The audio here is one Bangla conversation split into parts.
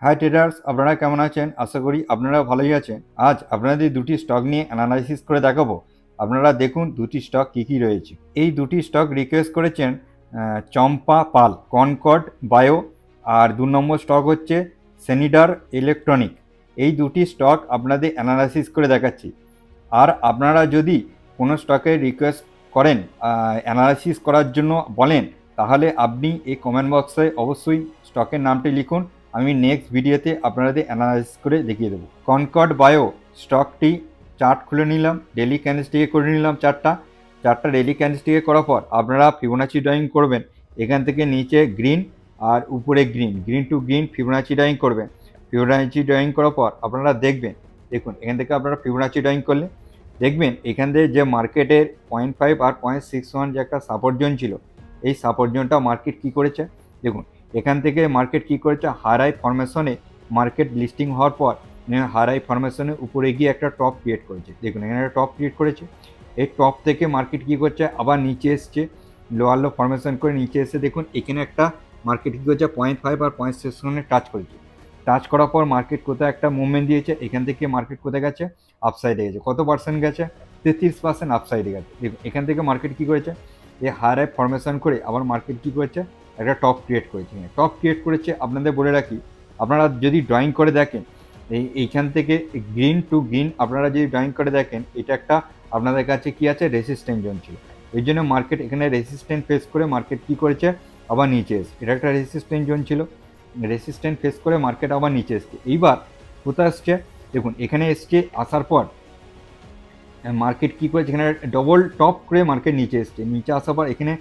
হাই ট্রেডার্স, আপনারা কেমন আছেন? আশা করি আপনারা ভালোই আছেন। আজ আপনাদের দুটি স্টক নিয়ে অ্যানালাইসিস করে দেখাবো। আপনারা দেখুন দুটি স্টক কী কী রয়েছে। এই দুটি স্টক রিকোয়েস্ট করেছেন চম্পা পাল, কনকর্ড বায়ো, আর 2 নম্বর স্টক হচ্ছে সেনিডার ইলেকট্রনিক। এই দুটি স্টক আপনাদের অ্যানালাইসিস করে দেখাচ্ছি। আর আপনারা যদি কোনো স্টকের রিকোয়েস্ট করেন, অ্যানালাইসিস করার জন্য বলেন, তাহলে আপনি এই কমেন্ট বক্সে অবশ্যই স্টকের নামটি লিখুন। আমি নেক্সট ভিডিওতে আপনাদের অ্যানালাইসিস করে দেখিয়ে দেবো। কনকর্ড বায়ো স্টকটি চার্ট খুলে নিলাম, ডেলি ক্যান্ডেলস্টিকে করে নিলাম চারটা ডেলি ক্যান্ডেলস্টিকে করার পর আপনারা ফিবোনাচি ড্রয়িং করবেন। এখান থেকে নিচে গ্রিন আর উপরে green to green Fibonacci drawing করবেন। ফিবোনাচি ড্রয়িং করার পর আপনারা দেখবেন, দেখুন এখান থেকে আপনারা ফিবোনাচি ড্রয়িং করলে দেখবেন এখান থেকে যে মার্কেটের 0.5 আর 0.61 যে একটা সাপোর্ট জোন ছিল, এই সাপোর্ট জোনটা মার্কেট কী করেছে দেখুন। এখান থেকে মার্কেট কী করেছে, হাই ফরমেশনে মার্কেট লিস্টিং হওয়ার পর হাই ফরমেশনের উপরে গিয়ে একটা টপ ক্রিয়েট করেছে। দেখুন এখানে একটা টপ ক্রিয়েট করেছে। এই টপ থেকে মার্কেট কী করছে, আবার নিচে এসছে, লোয়ার লো ফরমেশন করে নিচে এসে দেখুন এখানে একটা মার্কেট কী করছে 0.5 আর 0.61 টাচ করেছে। টাচ করার পর মার্কেট কোথায় একটা মুভমেন্ট দিয়েছে, এখান থেকে মার্কেট কোথায় গেছে, আপসাইডে গেছে। কত পার্সেন্ট গেছে, 33% আপসাইডে গেছে। দেখুন এখান থেকে মার্কেট কী করেছে, এই হাই ফরমেশন করে আবার মার্কেট কী করেছে, একটা টপ ক্রিয়েট করেছে। টপ ক্রিয়েট করেছে, আপনাদের বলে রাখি, আপনারা যদি ড্রয়িং করে দেখেন এইখান থেকে গ্রিন টু গ্রিন আপনারা যদি ড্রয়িং করে দেখেন, এটা একটা আপনাদের কাছে কি আছে, রেসিস্ট্যান্ট জোন ছিল। এই জন্য মার্কেট এখানে রেসিস্ট্যান্ট ফেস করে মার্কেট কী করেছে, আবার নিচে এসছে। এটা একটা রেসিস্ট্যান্ট জোন ছিল, রেসিস্ট্যান্ট ফেস করে মার্কেট আবার নিচে এসছে। এইবার কোথায় আসছে দেখুন, এখানে এসছে, আসার পর মার্কেট কী করেছে, এখানে ডবল টপ করে মার্কেট নিচে এসছে। নিচে আসার পর এখানে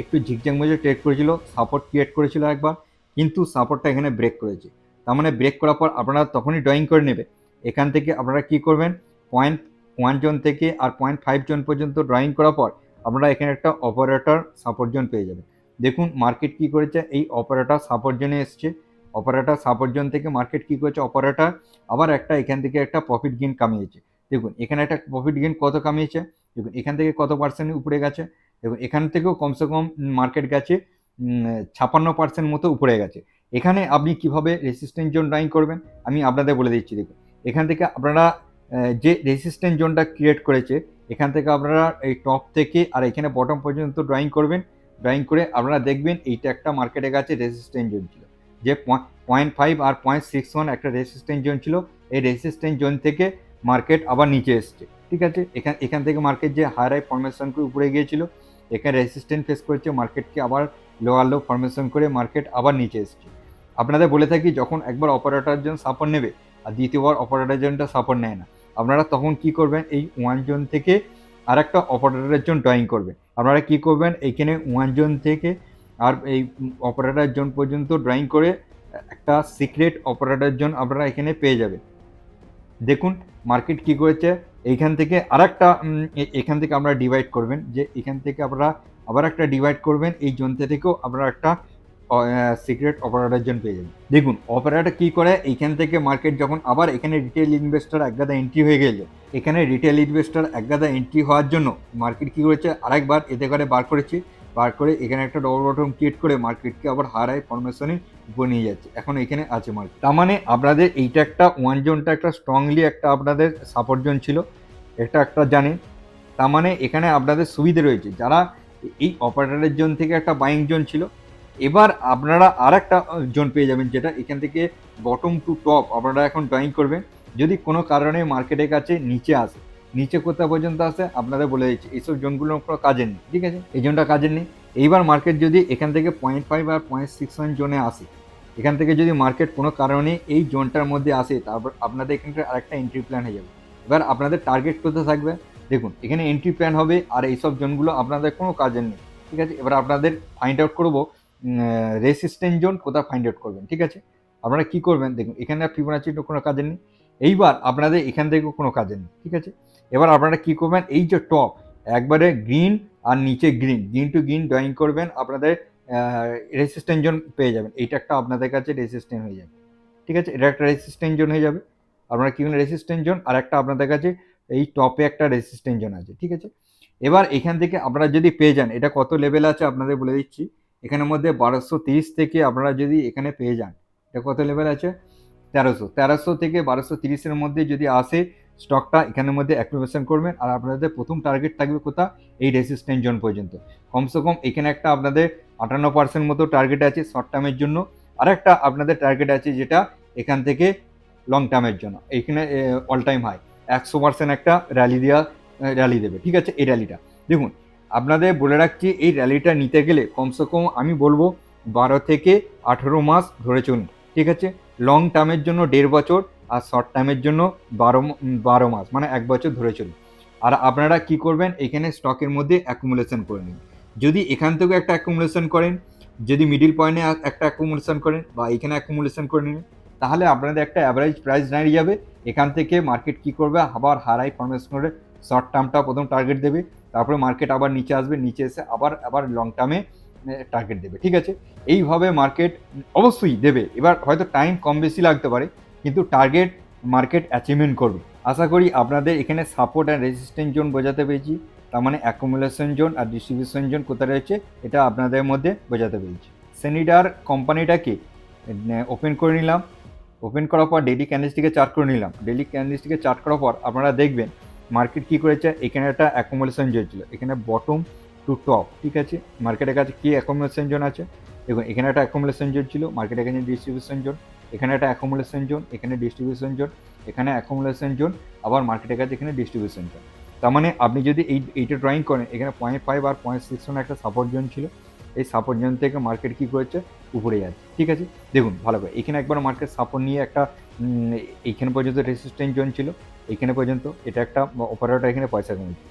একটু ঝিকঝাক মজে ট্রেড করেছিল, সাপোর্ট ক্রিয়েট করেছিল একবার, কিন্তু সাপোর্টটা এখানে ব্রেক করেছে। তার মানে ব্রেক করার পর আপনারা তখনই ড্রয়িং করে নেবে। এখান থেকে আপনারা কী করবেন, 0.1 জোন থেকে আর 0.5 জোন পর্যন্ত ড্রয়িং করার পর আপনারা এখানে একটা অপারেটর সাপোর্ট জোন পেয়ে যাবেন। দেখুন মার্কেট কী করেছে, এই অপারেটর সাপোর্ট জোনে এসছে। অপারেটর সাপোর্ট জোন থেকে মার্কেট কী করেছে, অপারেটর আবার একটা এখান থেকে একটা প্রফিট গেইন কামিয়েছে। দেখুন এখানে একটা প্রফিট গেইন কত কামিয়েছে, দেখুন এখান থেকে কত পার্সেন্ট উপরে গেছে, দেখুন এখান থেকেও কমসে কম মার্কেট গেছে 56% মতো উপরে গেছে। এখানে আপনি কিভাবে রেসিস্ট্যান্ট জোন ড্রয়িং করবেন আমি আপনাদের বলে দিচ্ছি। দেখুন এখান থেকে আপনারা যে রেসিস্ট্যান্ট জোনটা ক্রিয়েট করেছে, এখান থেকে আপনারা এই টপ থেকে আর এখানে বটম পর্যন্ত ড্রয়িং করবেন। ড্রয়িং করে আপনারা দেখবেন এইটা একটা মার্কেটের কাছে রেসিস্ট্যান্ট জোন ছিল, যে 0.5 আর 0.61 একটা রেসিস্ট্যান্ট জোন ছিল। এই রেসিস্ট্যান্ট জোন থেকে মার্কেট আবার নিচে এসছে, ঠিক আছে। এখান থেকে মার্কেট যে হাই ফরমেশন করে উপরে গিয়েছিল, এখানে রেসিস্ট্যান্ট ফেস করেছে, মার্কেটকে আবার লোয়ার লো ফরমেশন করে মার্কেট আবার নিচে এসছে। আপনাদের বলে থাকি, যখন একবার অপারেটর জোন সাপোর্ট নেবে আর দ্বিতীয়বার অপারেটর জোনটা সাপোর্ট নেয় না, আপনারা তখন কি করবেন, এই 1 জোন থেকে আর একটা অপারেটরের জোন ড্রয়িং করবেন। আপনারা কি করবেন, এইখানে 1 জোন থেকে আর এই অপারেটর জোন পর্যন্ত ড্রয়িং করে একটা সিক্রেট অপারেটর জোন আপনারা এখানে পেয়ে যাবেন। দেখুন মার্কেট কী করেছে, এইখান থেকে আর একটা এখান থেকে আপনারা ডিভাইড করবেন, যে এখান থেকে আপনারা আবার একটা ডিভাইড করবেন, এই জোনতে থেকেও আপনারা একটা সিক্রেট অপারেটর জোন পেয়ে যাবেন। দেখুন অপারেটর কী করে, এইখান থেকে মার্কেট যখন আবার এখানে রিটেল ইনভেস্টর একগাদা এন্ট্রি হয়ে গেল, এখানে রিটেল ইনভেস্টর একগাদা এন্ট্রি হওয়ার জন্য মার্কেট কী করেছে, আরেকবার এতে করে বার করে এখানে একটা ডবল বটম ক্রিয়েট করে মার্কেটকে আবার হাই ফরমেশনে উপরে নিয়ে যাচ্ছে। এখন এখানে আছে মার্কেট। তার মানে আপনাদের এইটা একটা 1 জোনটা একটা স্ট্রংলি একটা আপনাদের সাপোর্ট জোন ছিল, এটা একটা জানেন। তার মানে এখানে আপনাদের সুবিধে রয়েছে, যারা এই অপারেটরের জোন থেকে একটা বাইং জোন ছিল, এবার আপনারা আর একটা জোন পেয়ে যাবেন, যেটা এখান থেকে বটম টু টপ আপনারা এখন ড্রয়িং করবেন। যদি কোনো কারণে মার্কেটের কাছে নিচে আসে, নিচে কোথাও পর্যন্ত আসে আপনাদের বলে দিচ্ছি, এইসব জোনগুলো কোনো কাজের নেই, ঠিক আছে, এই জোনটা কাজের নেই। এইবার মার্কেট যদি এখান থেকে 0.5 আর 0.61 জোনে আসে, এখান থেকে যদি মার্কেট কোনো কারণে এই জোনটার মধ্যে আসে, তারপর আপনাদের এখানটা আরেকটা এন্ট্রি প্ল্যান হয়ে যাবে। এবার আপনাদের টার্গেট কোথায় থাকবে, দেখুন এখানে এন্ট্রি প্ল্যান হবে, আর এইসব জোনগুলো আপনাদের কোনো কাজের নেই, ঠিক আছে। এবার আপনাদের ফাইন্ড আউট করবো রেসিস্ট্যান্ট জোন কোথায় ফাইন্ড আউট করবেন, ঠিক আছে। আপনারা কি করবেন, দেখুন এখানে ফিবোনাচি কোনো কাজের নেই, এইবার আপনাদের এখান থেকেও কোনো কাজের নেই, ঠিক আছে। এবার আপনারা কি করবেন, এই যে টপ একবারে গ্রিন আর নিচে গ্রিন টু গ্রিন ড্রয়িং করবেন, আপনাদের রেসিস্ট্যান্ট জোন পেয়ে যাবেন। এইটা একটা আপনাদের কাছে রেসিস্ট্যান্ট হয়ে যাবে, ঠিক আছে, এটা একটা রেসিস্ট্যান্ট জোন হয়ে যাবে। আপনারা কি রেসিস্ট্যান্ট জোন, আর একটা আপনাদের কাছে এই টপে একটা রেসিস্ট্যান্ট জোন আছে, ঠিক আছে। এবার এখান থেকে আপনারা যদি পেয়ে যান, এটা কত লেভেল আছে আপনাদের বলে দিচ্ছি, এখানের মধ্যে 1230 থেকে আপনারা যদি এখানে পেয়ে যান, এটা কত লেভেল আছে? 1300 থেকে 1230 মধ্যে যদি আসে স্টকটা এখানের মধ্যে অ্যাকুমুলেশন করবেন। আর আপনাদের প্রথম টার্গেট থাকবে কোথা? এই রেসিস্ট্যান্ট জোন পর্যন্ত। কমসে কম এখানে একটা আপনাদের 58% মতো টার্গেট আছে শর্ট টার্মের জন্য। আর একটা আপনাদের টার্গেট আছে যেটা এখান থেকে লং টার্মের জন্য। এইখানে অল টাইম হাই 100% একটা র্যালি দেবে, ঠিক আছে? এই র্যালিটা দেখুন, আপনাদের বলে রাখছি, এই র্যালিটা নিতে গেলে কমসে কম আমি বলবো 12 থেকে 18 মাস ধরে চলুন, ঠিক আছে? লং টার্মের জন্য 1.5 বছর, আর শর্ট টার্মের জন্য 12 মাস, মানে 1 বছর ধরে চলুন। আর আপনারা কি করবেন, এখানে স্টকের মধ্যে অ্যাকুমুলেশন করে নিন। যদি এখান থেকে একটা অ্যাকুমুলেশন করেন, যদি মিডিল পয়েন্টে একটা অ্যাকুমুলেশন করেন, বা এখানে অ্যাকুমুলেশন করে নিন, তাহলে আপনাদের একটা অ্যাভারেজ প্রাইস দাঁড়িয়ে যাবে। এখান থেকে মার্কেট কি করবে, আবার হাই ফরমেশন করে শর্ট টার্মটা প্রথম টার্গেট দেবে, তারপরে মার্কেট আবার নিচে আসবে, নিচে এসে আবার লং টার্মে টার্গেট দেবে, ঠিক আছে? এইভাবে মার্কেট অবশ্যই দেবে। এবার হয়তো টাইম কম বেশি লাগতে পারে, কিন্তু টার্গেট মার্কেট অ্যাচিভমেন্ট করবে। আশা করি আপনাদের এখানে সাপোর্ট অ্যান্ড রেজিস্ট্যান্স জোন বোঝাতে পেরেছি। তার মানে অ্যাকুমুলেশন জোন আর ডিস্ট্রিবিউশন জোন কোথায় রয়েছে এটা আপনাদের মধ্যে বোঝাতে পেরেছি। সেনিডার কোম্পানিটাকে ওপেন করে নিলাম। ওপেন করার পর ডেইলি ক্যান্ডেলস্টিকে চার্ট করে নিলাম। ডেইলি ক্যান্ডেলস্টিকে চার্ট করার পর আপনারা দেখবেন মার্কেট কী করেছে, এখানে একটা অ্যাকুমুলেশন জোন ছিল, এখানে বটম টু টপ, ঠিক আছে? মার্কেটের কাছে কী অ্যাকুমুলেশন জোন আছে, দেখুন এখানে একটা অ্যাকুমুলেশন জোন ছিল, মার্কেটের কাছে ডিস্ট্রিবিউশন জোন, এখানে একটা অ্যাকুমুলেশন জোন, এখানে ডিস্ট্রিবিউশন জোন, এখানে অ্যাকুমুলেশন জোন, আবার মার্কেটের কাছে এখানে ডিস্ট্রিবিউশন জোন। তার মানে আপনি যদি এইটা ড্রয়িং করেন, এখানে 0.5 আর 0.61 একটা সাপোর্ট জোন ছিল। এই সাপোর্ট জোন থেকে মার্কেট কী করেছে, উপরে যাচ্ছে, ঠিক আছে? দেখুন ভালো করে, এখানে একবার মার্কেট সাপোর্ট নিয়ে একটা এইখানে পর্যন্ত রেসিস্ট্যান্স জোন ছিল, এইখানে পর্যন্ত এটা একটা অপারেটর এখানে পয়সা কমেছে।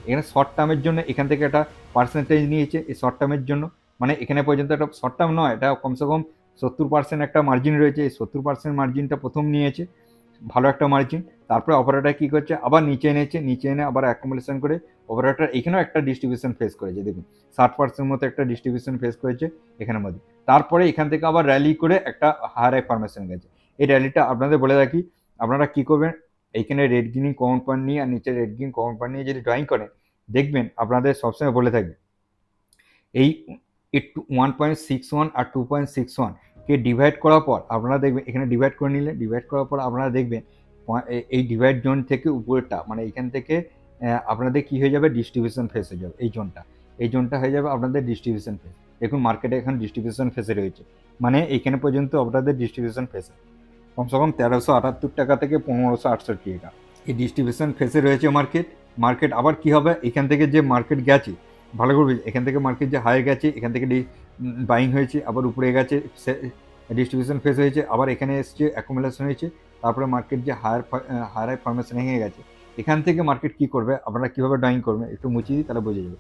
এখানে শর্ট টার্মের জন্য এখান থেকে একটা পার্সেন্টেজ নিয়েছে এই শর্ট টার্মের জন্য, মানে এখানে পর্যন্ত একটা শর্ট টার্ম নয়, এটা কমসে কম 70% একটা মার্জিন রয়েছে। এই 70% মার্জিনটা প্রথম নিয়েছে, ভালো একটা মার্জিন। তারপরে অপারেটর কী করছে, আবার নিচে এনেছে, নিচে এনে আবার অ্যাকুমুলেশন করে অপারেটর এখানেও একটা ডিস্ট্রিবিউশন ফেস করেছে। দেখুন 60% মতো একটা ডিস্ট্রিবিউশন ফেস করেছে এখানের মধ্যে। তারপরে এখান থেকে আবার র্যালি করে একটা হায়ার ফরমেশন গেছে। এই র্যালিটা আপনাদের বলে রাখি, আপনারা কী করবেন, এইখানে রেড গ্রিন কমন পয়েন্ট নিয়ে আর নিচে রেড গ্রিন কমন পয়েন্ট নিয়ে যদি ড্রয়িং করেন, দেখবেন আপনাদের সবসময় বলে থাকবে এই 1.61 আর 2.61 কে ডিভাইড করার পর আপনারা দেখবেন, এখানে ডিভাইড করে নিলে, ডিভাইড করার পর আপনারা দেখবেন এই ডিভাইড জোন থেকে উপরেরটা, মানে এখান থেকে আপনাদের কি হয়ে যাবে, ডিস্ট্রিবিউশন ফেস হয়ে যাবে। এই জোনটা হয়ে যাবে আপনাদের ডিস্ট্রিবিউশন ফেস। দেখুন মার্কেটে এখন ডিস্ট্রিবিউশন ফেসে রয়েছে, মানে এখানে পর্যন্ত আপনাদের ডিস্ট্রিবিউশন ফেসে কমসে কম 1378 টাকা থেকে 1568 টাকা এই ডিস্ট্রিবিউশন ফেসে রয়েছে মার্কেট আবার কি হবে, এখান থেকে যে মার্কেট গেছে ভালো করবে, এখান থেকে মার্কেট যে হাই গেছে, এখান থেকে বাইং হয়েছে, আবার উপরে গেছে, ডিস্ট্রিবিউশন ফেস হয়েছে, আবার এখানে এসছে অ্যাকুমুলেশন হয়েছে, তারপরে মার্কেট যে হায়ার ফরমেশন হয়ে গেছে। এখান থেকে মার্কেট কি করবে, আপনারা কীভাবে ড্রয়িং করবেন একটু মুছিয়ে দিই, তাহলে বোঝা যাবে।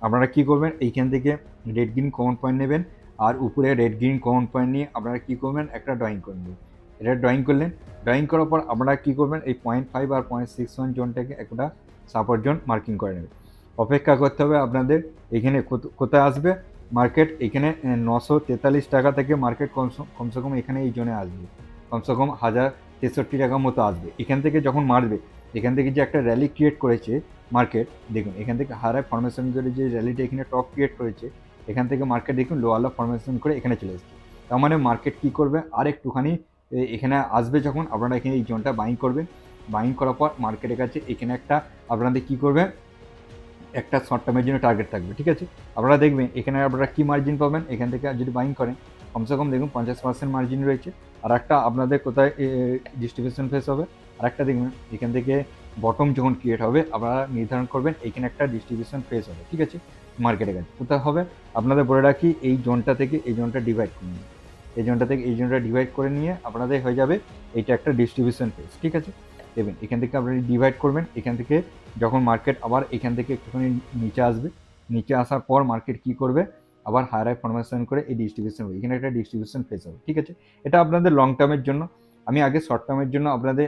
আপনারা কী করবেন, এইখান থেকে রেড গ্রিন কমন পয়েন্ট নেবেন, আর উপরে রেড গ্রিন কমন পয়েন্ট নিয়ে আপনারা কী করবেন, একটা ড্রয়িং করে নেবেন। এটা ড্রয়িং করলেন, ড্রয়িং করার পর আপনারা কী করবেন, এই 0.5 আর 0.61 জোনটাকে একটা সাপোর্ট জোন মার্কিং করে নেবেন। অপেক্ষা করতে হবে আপনাদের, এখানে কোথায় আসবে মার্কেট, এখানে 943 টাকা থেকে মার্কেট কমসে কম এখানে এই জোনে আসবে, কমসে কম 1063 টাকার মতো আসবে। এখান থেকে যখন মারবে, এখান থেকে যে একটা র্যালি ক্রিয়েট করেছে মার্কেট, দেখুন এখান থেকে হায়ার ফরমেশন করে যে র্যালিটা এখানে টপ ক্রিয়েট করেছে, এখান থেকে মার্কেট দেখুন লোয়ার ফরমেশন করে এখানে চলে এসছে। তার মানে মার্কেট কী করবে, আর একটুখানি এখানে আসবে, যখন আপনারা এখানে এই জোনটা বাইং করবেন, বাইং করার পর মার্কেটের কাছে এখানে একটা আপনাদের কী করবে, একটা শর্ট টার্মের জন্য টার্গেট থাকবে, ঠিক আছে? আপনারা দেখবেন এখানে আপনারা কী মার্জিন পাবেন, এখান থেকে যদি বাইং করেন কমসে কম দেখুন 50% মার্জিন রয়েছে। আর একটা আপনাদের কোথায় ডিস্ট্রিবিউশন ফেস হবে, আর একটা দেখবেন এখান থেকে বটম যখন ক্রিয়েট হবে আপনারা নির্ধারণ করবেন এখানে একটা ডিস্ট্রিবিউশন ফেস হবে, ঠিক আছে? মার্কেটের কাছে কোথায় হবে, আপনাদের বলে রাখি এই জোনটা থেকে এই জোনটা ডিভাইড করে নিয়ে, এই জোনটা থেকে এই জোনটা ডিভাইড করে নিয়ে আপনাদের হয়ে যাবে এইটা একটা ডিস্ট্রিবিউশন ফেস, ঠিক আছে? দেখবেন এখান থেকে আপনারা ডিভাইড করবেন, এখান থেকে যখন মার্কেট আবার এখান থেকে একটুখানি নিচে আসবে, নিচে আসার পর মার্কেট কী করবে, আবার হায়ার ফরমেশন করে এই ডিস্ট্রিবিউশন হবে, এখানে একটা ডিস্ট্রিবিউশন ফেস হবে, ঠিক আছে? এটা আপনাদের লং টার্মের জন্য। আমি আগে শর্ট টার্মের জন্য আপনাদের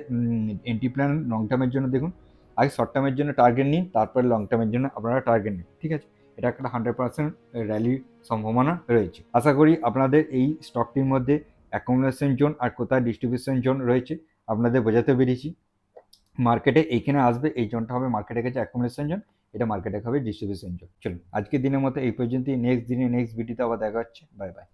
এন্ট্রি প্ল্যান, লং টার্মের জন্য দেখুন, আগে শর্ট টার্মের জন্য টার্গেট নিন, তারপরে লং টার্মের জন্য আপনারা টার্গেট নিন, ঠিক আছে? এটা একটা 100% র্যালির সম্ভাবনা রয়েছে। আশা করি আপনাদের এই স্টকটির মধ্যে অ্যাকুমুলেশন জোন আর কোথায় ডিস্ট্রিবিউশন জোন রয়েছে আপনাদের বোঝাতে পেরেছি। মার্কেটে এইখানে আসবে, এই জোনটা হবে মার্কেটের কাছে অ্যাকুমুলেশন জোন, এটা মার্কেটে হবে ডিস্ট্রিবিউশন জোন। চলুন আজকের দিনের মতো এই পর্যন্তই, নেক্সট দিনে নেক্সট ভিডিওতে আবার দেখা হচ্ছে, বাই বাই।